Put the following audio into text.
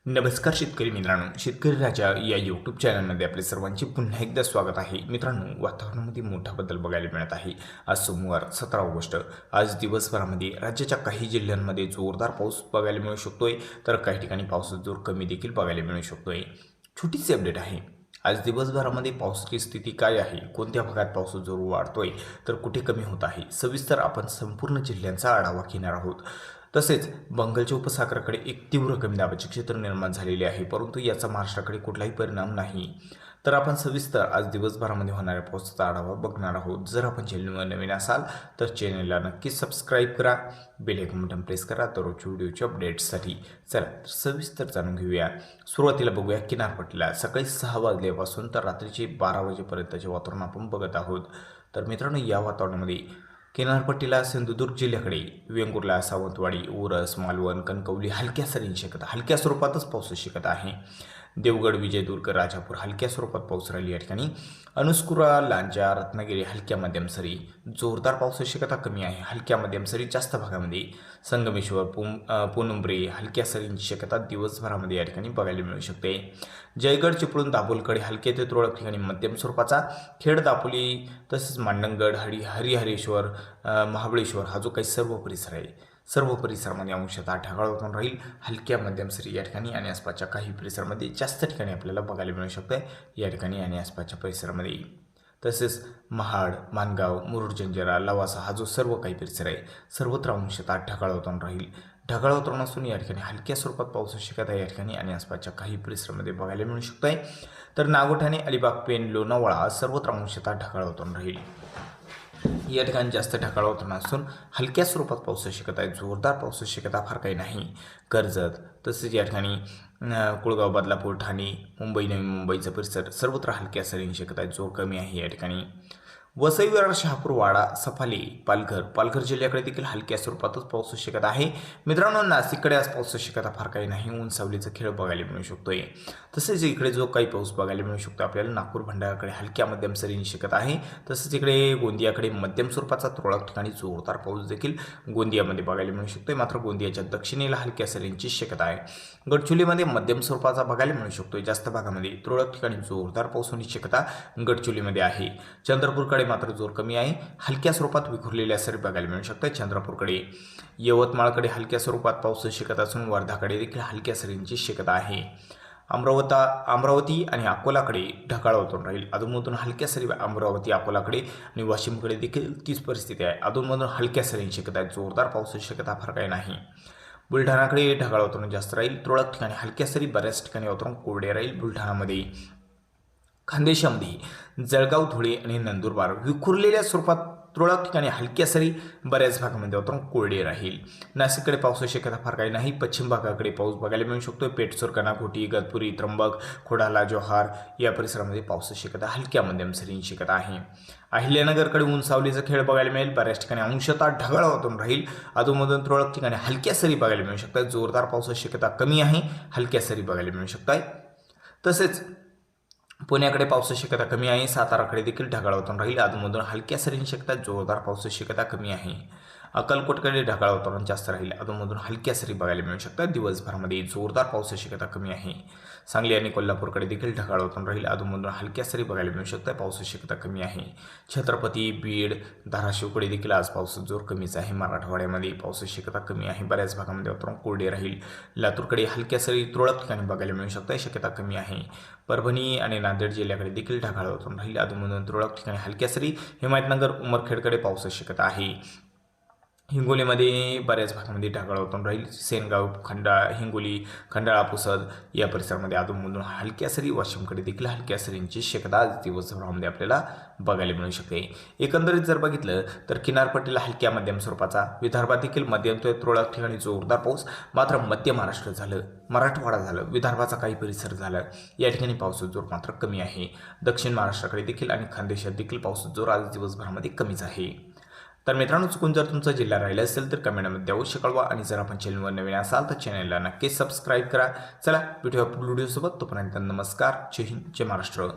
नमस्कार शेतकरी मित्रांनो, शेतकरी राजा या यूट्यूब चॅनलमध्ये आपले सर्वांचे पुन्हा एकदा स्वागत आहे. मित्रांनो, वातावरणामध्ये मोठा बदल बघायला मिळत आहे. आज सोमवार 17 ऑगस्ट. आज दिवसभरामध्ये राज्याच्या काही जिल्ह्यांमध्ये जोरदार पाऊस बघायला मिळू शकतोय, तर काही ठिकाणी पावसाचा जोर कमी देखील बघायला मिळू शकतोय. छोटीशी अपडेट आहे. आज दिवसभरामध्ये पावसाची स्थिती काय आहे, कोणत्या भागात पावसाचा जोर वाढतोय तर कुठे कमी होत आहे, सविस्तर आपण संपूर्ण जिल्ह्यांचा आढावा घेणार आहोत. तसेच बंगालच्या उपसागराकडे एक तीव्र कमी दाबाचे क्षेत्र निर्माण झालेले आहे, परंतु याचा महाराष्ट्राकडे कुठलाही परिणाम नाही. तर आपण सविस्तर आज दिवसभरामध्ये होणाऱ्या पावसाचा आढावा बघणार आहोत. जर आपण चॅनलवर नवीन असाल तर चॅनलला नक्कीच सबस्क्राईब करा, बेल आयकॉन बटन प्रेस करा दररोजच्या व्हिडिओच्या अपडेट्ससाठी. चला तर सविस्तर जाणून घेऊया. सुरुवातीला बघूया किनारपट्टीला. सकाळी 6 वाजल्यापासून तर रात्रीचे 12 वाजेपर्यंतचे वातावरण आपण बघत आहोत. तर मित्रांनो, या वातावरणामध्ये किनारपट्टीला सिंधुदुर्ग जिल्ह्याकडे वेंगुर्ला, सावंतवाडी, ओरस, मालवण, कणकवली हलक्या सरींची शक्यता, हलक्या स्वरूपातच पावसाची शक्यता आहे. देवगड, विजयदुर्ग, राजापूर हलक्या स्वरूपात पाऊस राहील. या ठिकाणी अनुस्कुरा, लांजा, रत्नागिरी हलक्या मध्यम सरी. जोरदार पावसाची शक्यता कमी आहे. हलक्या मध्यम सरी जास्त भागामध्ये. संगमेश्वर, पोनुंब्रे हलक्या सरींची शक्यता दिवसभरामध्ये या ठिकाणी बघायला मिळू शकते. जयगड, चिपळूण, दाभोलकडे हलके ते तुरळक ठिकाणी मध्यम स्वरूपाचा. खेड, दापोली तसेच मांडणगड, हरिहरेश्वर, महाबळेश्वर हा जो काही सर्व परिसर आहे, सर्व परिसरामध्ये अंशतः ढगाळ वातावरण राहील. हलक्या मध्यम सरी या ठिकाणी आणि आसपासच्या काही परिसरामध्ये जास्त ठिकाणी आपल्याला बघायला मिळू शकते. या ठिकाणी आणि आसपासच्या परिसरामध्ये. तसेच महाड, मानगाव, मुरुड, जंजिरा, लवासा हा जो सर्व काही परिसर आहे, सर्वत्र अंशतः ढगाळ वातावरण राहील. ढगाळ वातावरण असून या ठिकाणी हलक्या स्वरूपात पावसाची शक्यता या ठिकाणी आणि आसपासच्या काही परिसरामध्ये बघायला मिळू शकते. तर नागोठाणे, अलिबाग, पेन, लोणावळा सर्वत्र अंशतः ढगाळ वातावरण राहील. या ठिकाणी जास्त ढगाळ वातावरण असून हलक्या स्वरूपात पावसाची शक्यता आहे. जोरदार पावसाची शक्यता फार काही नाही. कर्जत तसेच या ठिकाणी कुळगाव, बदलापूर, ठाणे, मुंबई, नवी मुंबईचा परिसर सर्वत्र हलक्या सरींची शक्यता आहे. जोर कमी आहे. या ठिकाणी वसई, विरार, शहापूर, वाडा, सफाले, पालघर जिल्ह्याकडे देखील हलक्या स्वरूपातच पावसाची शक्यता आहे. मित्रांनो, नाशिककडे आज पावसाची शक्यता फार काही नाही. ऊन सावलीचा खेळ बघायला मिळू शकतोय. तसेच इकडे जो काही पाऊस बघायला मिळू शकतो आपल्याला नागपूर, भंडाराकडे हलक्या मध्यम सरींची शक्यता आहे. तसेच इकडे गोंदियाकडे मध्यम स्वरूपाचा तुरळक ठिकाणी जोरदार पाऊस देखील गोंदियामध्ये बघायला मिळू शकतोय. मात्र गोंदियाच्या दक्षिणेला हलक्या सरींची शक्यता आहे. गडचिरोलीमध्ये मध्यम स्वरूपाचा बघायला मिळू शकतोय. जास्त भागामध्ये तुरळक ठिकाणी जोरदार पाऊस होण्याची शक्यता गडचिरोलीमध्ये आहे. चंद्रपूरकडे मात्र जोर कमी आहे. हलक्या स्वरूपात विखुरलेल्या सरी बघायला मिळू शकतात चंद्रपूरकडे. यवतमाळकडे हलक्या स्वरूपात पावसाची शक्यता असून वर्धाकडे देखील हलक्या सरींची शक्यता आहे. अमरावती आणि अकोलाकडे ढगाळ वातावरण राहील. अधूनमधून हलक्या सरी अमरावती, अकोलाकडे आणि वाशिमकडे देखील तीच परिस्थिती आहे. अधूनमधून हलक्या सरींची शक्यता आहे. जोरदार पावसाची शक्यता फार काही नाही. बुलढाणाकडे ढगाळ वातावरण जास्त राहील. तुरळक ठिकाणी हलक्या सरी, बऱ्याच ठिकाणी वातावरण कोरडे राहील. बुलढाणामध्ये. खानदेशामध्ये जळगाव, धुळे आणि नंदुरबार विखुरलेल्या स्वरूपात तुरळक ठिकाणी हलक्या सरी, बऱ्याच भागामध्ये वातावरण कोरडे राहील. नाशिककडे पावसाची शक्यता फार काही नाही. पश्चिम भागाकडे पाऊस बघायला मिळू शकतो. पेठसूर, कनाकोटी, इगतपुरी, त्र्यंबक, खोडाला, जव्हार या परिसरामध्ये पावसाची शक्यता हलक्या मध्यम सरींची शक्यता आहे. अहिल्यानगरकडे ऊन सावलीचा खेळ बघायला मिळेल. बऱ्याच ठिकाणी अंशतः ढगाळ वातावरण राहील. अधूनमधून तुरळक ठिकाणी हलक्या सरी बघायला मिळू शकतात. जोरदार पावसाची शक्यता कमी आहे. हलक्या सरी बघायला मिळू शकतात. तसेच पुण्याकडे पावसाची शक्यता कमी आहे. साताराकडे देखील ढगाळ वातावरण राहील. अधूनमधून हलक्या सरींची शक्यता, जोरदार पावसाची शक्यता कमी आहे. अक्कलकोटकडे ढगाळ वातावरण जास्त राहील. अधूनमधून हलक्या सरी बघायला मिळू शकतात. दिवसभरामध्ये जोरदार पावसाची शक्यता कमी आहे. सांगली आणि कोल्हापूरकडे देखील ढगाळ वातावरण राहील. अधूनमधून हलक्या सरी बघायला मिळू शकतात. पावसाची शक्यता कमी आहे. छत्रपती, बीड, धाराशिवकडे देखील आज पावसाचा जोर कमीच आहे. मराठवाड्यामध्ये पावसाची शक्यता कमी आहे. बऱ्याच भागामध्ये वातावरण कोरडे राहील. लातूरकडे हलक्या सरी तुरळक ठिकाणी बघायला मिळू शकतात. शक्यता कमी आहे. परभणी आणि नांदेड जिल्ह्याकडे देखील ढगाळ वातावरण राहील. अधूनमधून तुरळक ठिकाणी हलक्या सरी. हिमायतनगर, उमरखेडकडे पावसाची शक्यता आहे. हिंगोलीमध्ये बऱ्याच भागामध्ये ढगाळ वातावरण राहील. सेनगाव, हिंगोली, खंडाळा, पुसद या परिसरामध्ये अधूनमधून हलक्या सरी. वाशिमकडे देखील हलक्या सरींची शक्यता आज दिवसभरामध्ये आपल्याला बघायला मिळू शकते. एकंदरीत जर बघितलं तर किनारपट्टीला हलक्या मध्यम स्वरूपाचा, विदर्भात देखील मध्यम ते तुरळक ठिकाणी जोरदार पाऊस. मात्र मध्य महाराष्ट्र झालं, मराठवाडा झालं, विदर्भाचा काही परिसर झाला, या ठिकाणी पावसाचा जोर मात्र कमी आहे. दक्षिण महाराष्ट्राकडे देखील आणि खानदेशात देखील पावसाचा जोर आज दिवसभरामध्ये कमीच आहे. तर मित्रांनो, चुकून जर तुमचा जिल्हा राहिला असेल तर कमेंटमध्ये अवश्य कळवा आणि जर आपण चॅनलवर नवीन असाल तर चॅनलला नक्कीच सबस्क्राईब करा. चला भेटूया पुढील व्हिडिओसोबत. तोपर्यंत नमस्कार. जय हिंद, जय महाराष्ट्र.